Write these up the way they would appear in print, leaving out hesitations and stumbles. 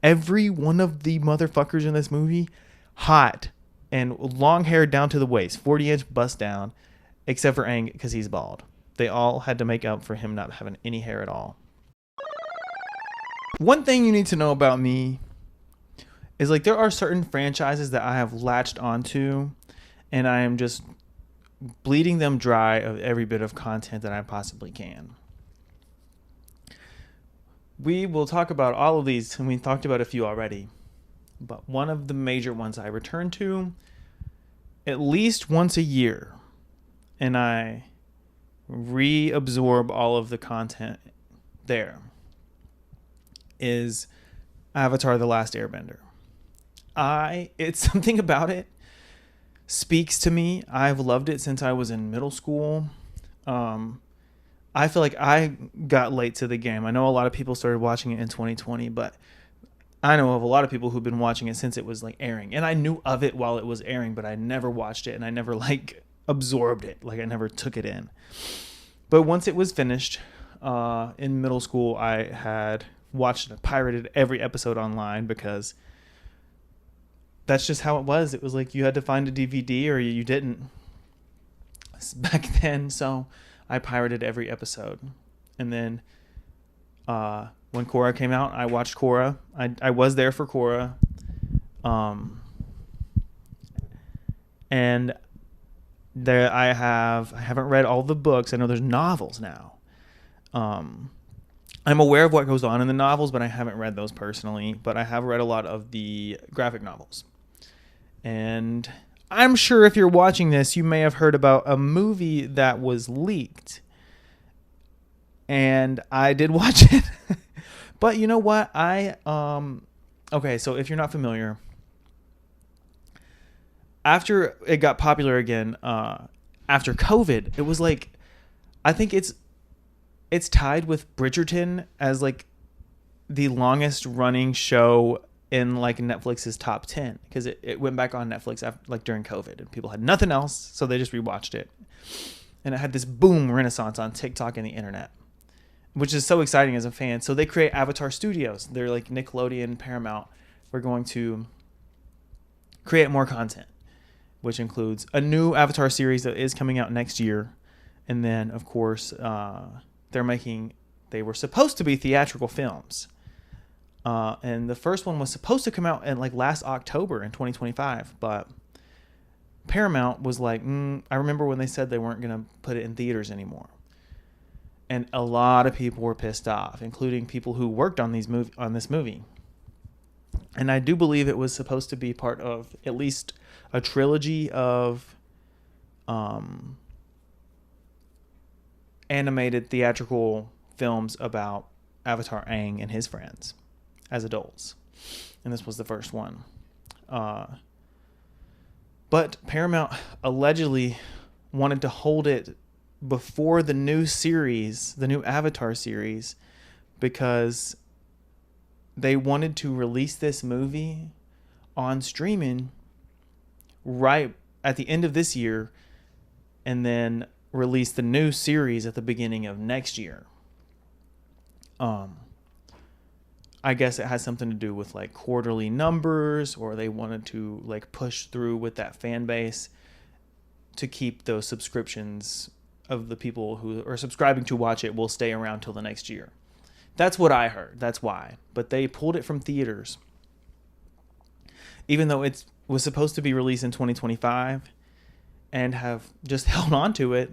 every one of the motherfuckers in this movie hot and long hair down to the waist, 40-inch bust down, except for Aang because he's bald. They all had to make up for him not having any hair at all. One thing you need to know about me is like there are certain franchises that I have latched onto, and I am just bleeding them dry of every bit of content that I possibly can. We will talk about all of these, and we talked about a few already. But one of the major ones I return to at least once a year, and I reabsorb all of the content there, is Avatar: The Last Airbender. It's something about it speaks to me. I've loved it since I was in middle school. I feel like I got late to the game. I know a lot of people started watching it in 2020, but I know of a lot of people who've been watching it since it was like airing. And I knew of it while it was airing, but I never watched it and I never like absorbed it. Like I never took it in. But once it was finished, in middle school, I had watched it, pirated every episode online because that's just how it was. It was like you had to find a DVD or you didn't back then. So I pirated every episode. And then when Korra came out, I watched Korra. I was there for Korra. And there I haven't read all the books. I know there's novels now. I'm aware of what goes on in the novels, but I haven't read those personally. But I have read a lot of the graphic novels. And I'm sure if you're watching this, you may have heard about a movie that was leaked. And I did watch it. But you know what? Okay, so if you're not familiar, after it got popular again, after COVID, it was like, I think it's tied with Bridgerton as like the longest running show in like Netflix's top 10 because it went back on Netflix after, like during COVID and people had nothing else, so they just rewatched it, and it had this boom renaissance on TikTok and the internet, which is so exciting as a fan. So they create Avatar Studios. They're like Nickelodeon, Paramount. We're going to create more content, which includes a new Avatar series that is coming out next year, and then of course they were supposed to be theatrical films. And the first one was supposed to come out in like last October in 2025, but Paramount was like, I remember when they said they weren't going to put it in theaters anymore. And a lot of people were pissed off, including people who worked on this movie. And I do believe it was supposed to be part of at least a trilogy of animated theatrical films about Avatar Aang and his friends as adults, and this was the first one. But Paramount allegedly wanted to hold it before the new series, the new Avatar series, because they wanted to release this movie on streaming right at the end of this year and then release the new series at the beginning of next year. I guess it has something to do with like quarterly numbers, or they wanted to like push through with that fan base to keep those subscriptions of the people who are subscribing to watch it will stay around till the next year. That's what I heard. That's why. But they pulled it from theaters, even though it was supposed to be released in 2025, and have just held on to it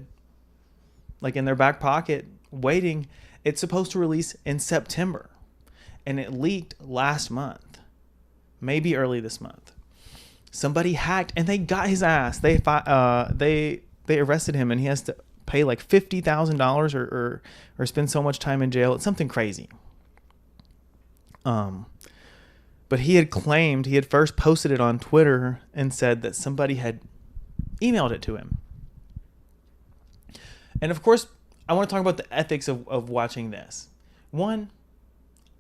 like in their back pocket waiting. It's supposed to release in September. And it leaked last month, maybe early this month. Somebody hacked and they got his ass. They arrested him and he has to pay like $50,000 or spend so much time in jail. It's something crazy. But he had first posted it on Twitter and said that somebody had emailed it to him. And of course, I want to talk about the ethics of watching this. One,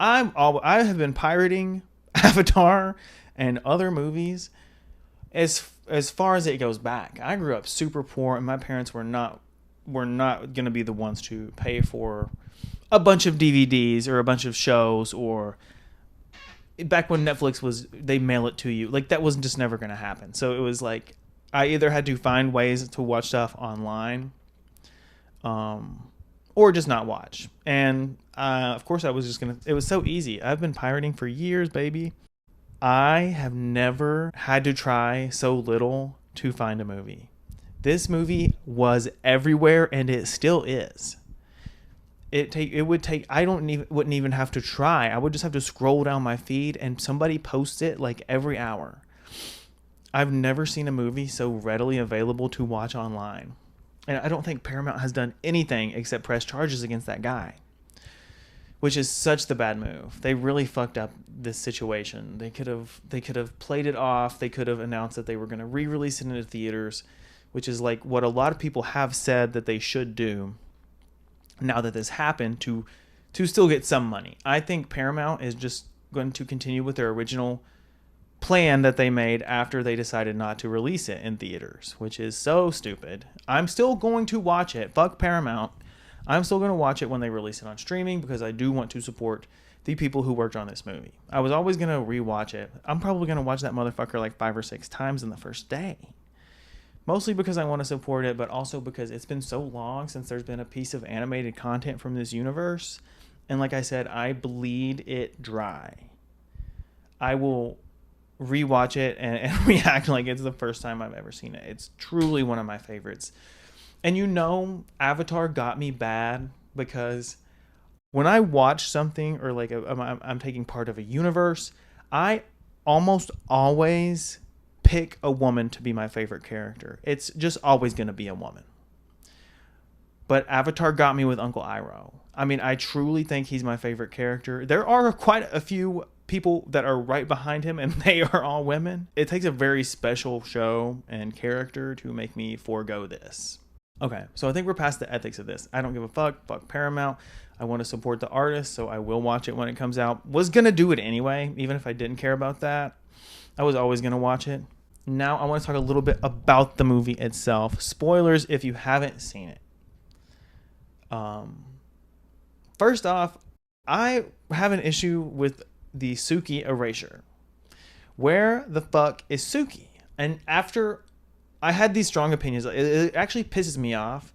I have been pirating Avatar and other movies as far as it goes back. I grew up super poor, and my parents were not going to be the ones to pay for a bunch of DVDs or a bunch of shows or back when Netflix was, they mail it to you. Like, that was just never going to happen. So it was like, I either had to find ways to watch stuff online, or just not watch. And of course, I was just going to, it was so easy. I've been pirating for years, baby. I have never had to try so little to find a movie. This movie was everywhere, and it still is. It would take, wouldn't even have to try. I would just have to scroll down my feed and somebody posts it like every hour. I've never seen a movie so readily available to watch online. And I don't think Paramount has done anything except press charges against that guy, which is such the bad move. They really fucked up this situation. They could have played it off. They could have announced that they were going to re-release it into theaters, which is like what a lot of people have said that they should do now that this happened, to still get some money. I think Paramount is just going to continue with their original plan that they made after they decided not to release it in theaters, which is so stupid. I'm still going to watch it. Fuck Paramount. I'm still going to watch it when they release it on streaming, because I do want to support the people who worked on this movie. I was always going to rewatch it. I'm probably going to watch that motherfucker like 5 or 6 times in the first day. Mostly because I want to support it, but also because it's been so long since there's been a piece of animated content from this universe. And like I said, I bleed it dry. I will rewatch it and react like it's the first time I've ever seen it. It's truly one of my favorites. And you know, Avatar got me bad because when I watch something, or like I'm taking part of a universe, I almost always pick a woman to be my favorite character. It's just always going to be a woman. But Avatar got me with Uncle Iroh. I mean, I truly think he's my favorite character. There are quite a few people that are right behind him, and they are all women. It takes a very special show and character to make me forego this. Okay, so I think we're past the ethics of this. I don't give a fuck. Fuck Paramount. I want to support the artist, so I will watch it when it comes out. Was going to do it anyway, even if I didn't care about that. I was always going to watch it. Now I want to talk a little bit about the movie itself. Spoilers if you haven't seen it. First off, I have an issue with the Suki erasure. Where the fuck is Suki? And after I had these strong opinions, it actually pisses me off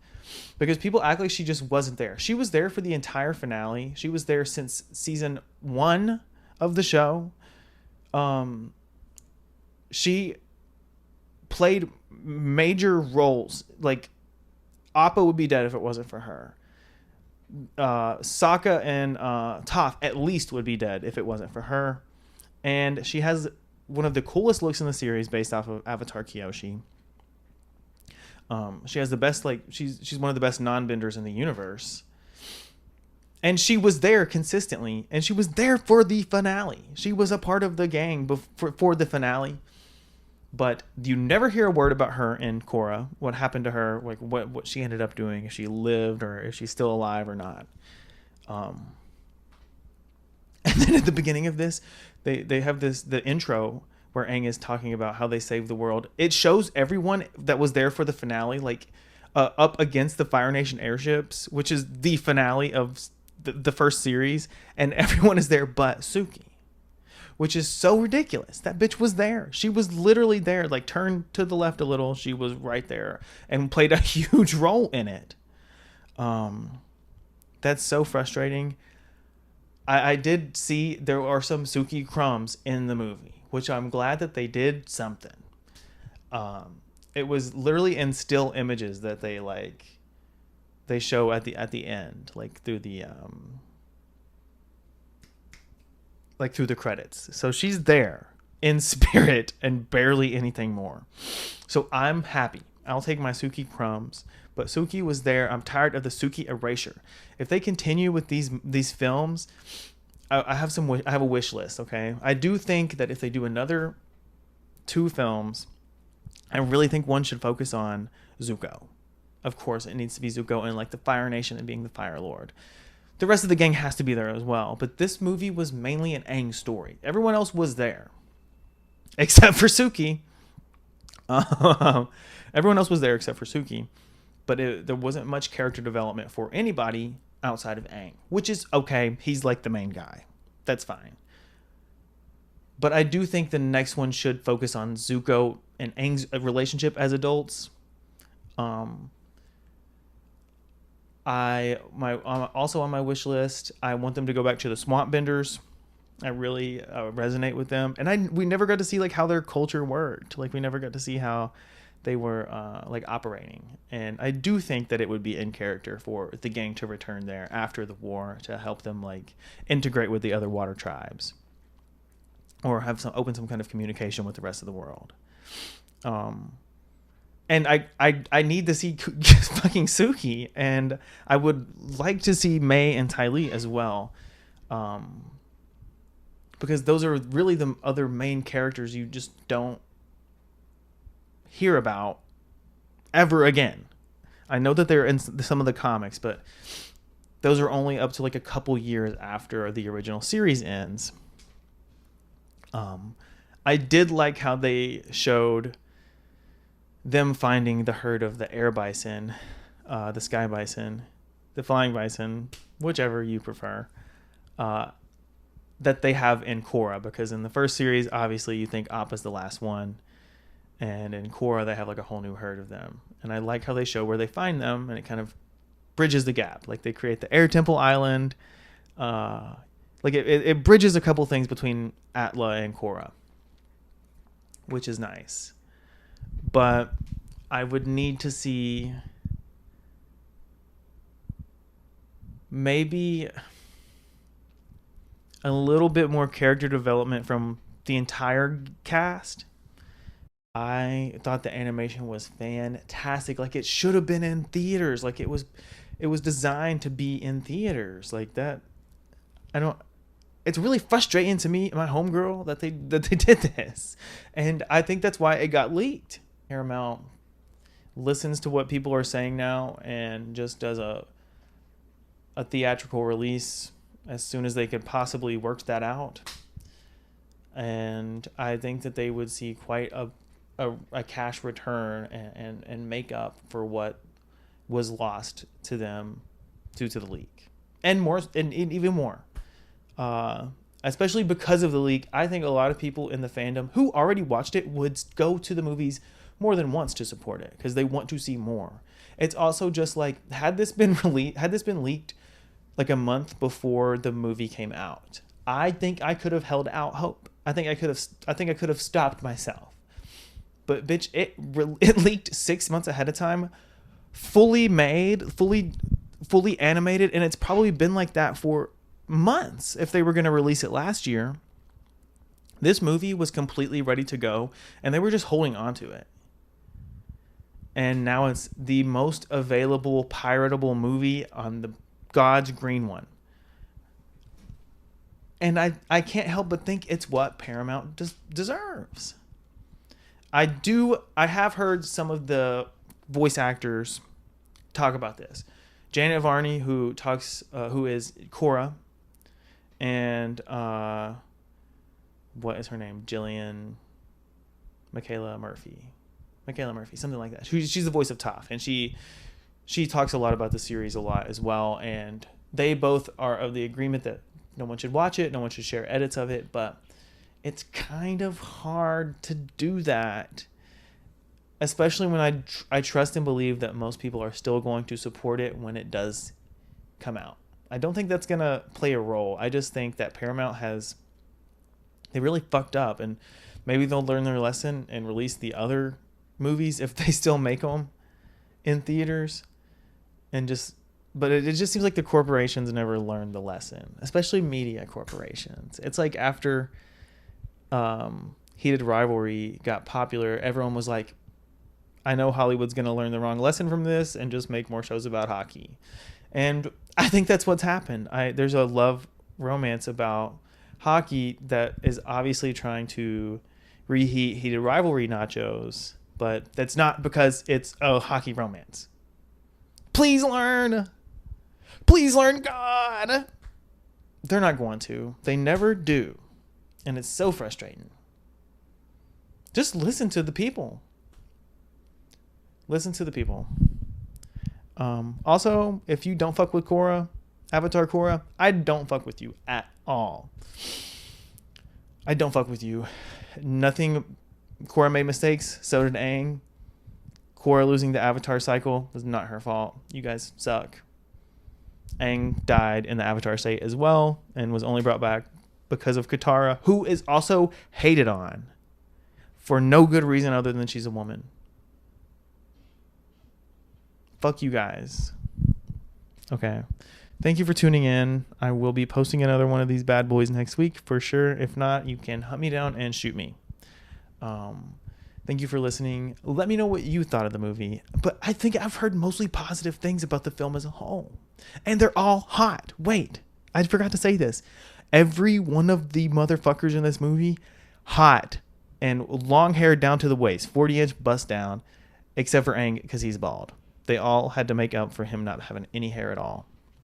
because people act like she just wasn't there. She was there for the entire finale. She was there since season 1 of the show. She played major roles. Like, Appa would be dead if it wasn't for her. Sokka and Toph at least would be dead if it wasn't for her. And she has one of the coolest looks in the series based off of Avatar Kyoshi. She has the best, like, she's one of the best non-benders in the universe. And she was there consistently. And she was there for the finale. She was a part of the gang for the finale. But you never hear a word about her in Korra. What happened to her, like what she ended up doing, if she lived or if she's still alive or not. And then at the beginning of this, they have the intro where Aang is talking about how they saved the world. It shows everyone that was there for the finale, like up against the Fire Nation airships, which is the finale of the first series, and everyone is there but Suki. Which is so ridiculous. That bitch was there. She was literally there. Like, turned to the left a little. She was right there and played a huge role in it. That's so frustrating. I did see there are some Suki crumbs in the movie, which I'm glad that they did something. It was literally in still images that they show at the end, like through the through the credits. So she's there in spirit and barely anything more. So I'm happy. I'll take my Suki crumbs. But Suki was there. I'm tired of the Suki erasure. If they continue with these films, I have a wish list, okay? I do think that if they do another 2 films, I really think one should focus on Zuko. Of course, it needs to be Zuko and like the Fire Nation and being the Fire Lord. The rest of the gang has to be there as well. But this movie was mainly an Aang story. Everyone else was there. Except for Suki. Everyone else was there except for Suki. But there wasn't much character development for anybody outside of Aang. Which is okay. He's like the main guy. That's fine. But I do think the next one should focus on Zuko and Aang's relationship as adults. Um, also on my wish list, I want them to go back to the Swamp Benders. I really resonate with them, and we never got to see like how their culture worked. Like we never got to see how they were like operating, and I do think that it would be in character for the gang to return there after the war to help them like integrate with the other water tribes, or have open some kind of communication with the rest of the world. And I need to see fucking Suki, and I would like to see May and Ty Lee as well. Because those are really the other main characters you just don't hear about ever again. I know that they're in some of the comics, but those are only up to like a couple years after the original series ends. I did like how they showed them finding the herd of the air bison, the sky bison, the flying bison, whichever you prefer. That they have in Korra, because in the first series, obviously you think Appa's the last one, and in Korra they have like a whole new herd of them. And I like how they show where they find them, and it kind of bridges the gap. Like they create the Air Temple Island, like it bridges a couple things between Atla and Korra, which is nice. But I would need to see maybe a little bit more character development from the entire cast. I thought the animation was fantastic. Like it should have been in theaters. Like it was designed to be in theaters. Like that. It's really frustrating to me, my homegirl, that they did this. And I think that's why it got leaked. Paramount listens to what people are saying now and just does a theatrical release as soon as they could possibly work that out. And I think that they would see quite a cash return and make up for what was lost to them due to the leak. And more, and even more. Especially because of the leak, I think a lot of people in the fandom who already watched it would go to the movies more than once to support it because they want to see more. It's also just like, had this been leaked like a month before the movie came out, I think I could have held out hope. I think I could have stopped myself. But bitch, it leaked 6 months ahead of time, fully made, fully animated, and it's probably been like that for months if they were going to release it last year. This movie was completely ready to go, and they were just holding on to it. And now it's the most available piratable movie on the God's green one. And I can't help but think it's what Paramount deserves. I have heard some of the voice actors talk about this. Janet Varney, who is Korra, and what is her name? Michaela Murphy, something like that. She's the voice of Toph, and she talks a lot about the series a lot as well. And they both are of the agreement that no one should watch it, no one should share edits of it, but it's kind of hard to do that, especially when I trust and believe that most people are still going to support it when it does come out. I don't think that's going to play a role. I just think that Paramount they really fucked up, and maybe they'll learn their lesson and release the other movies if they still make them in theaters. But it just seems like the corporations never learned the lesson, especially media corporations. It's like after Heated Rivalry got popular, everyone was like, I know Hollywood's going to learn the wrong lesson from this and just make more shows about hockey. And I think that's what's happened. There's a love romance about hockey that is obviously trying to reheat Heated Rivalry nachos, but that's not because it's a hockey romance. Please learn, God. They're not going to. They never do. And it's so frustrating. Just listen to the people. Also, if you don't fuck with Avatar Korra, I don't fuck with you at all. I don't fuck with you. Nothing. Korra made mistakes. So did Aang. Korra losing the Avatar cycle was not her fault. You guys suck. Aang died in the Avatar state as well and was only brought back because of Katara, who is also hated on for no good reason other than she's a woman. Fuck you guys. Okay. Thank you for tuning in. I will be posting another one of these bad boys next week for sure. If not, you can hunt me down and shoot me. Thank you for listening. Let me know what you thought of the movie. But I think I've heard mostly positive things about the film as a whole. And they're all hot. Wait, I forgot to say this. Every one of the motherfuckers in this movie, hot. And long hair down to the waist. 40-inch bust down. Except for Aang because he's bald. They all had to make up for him not having any hair at all.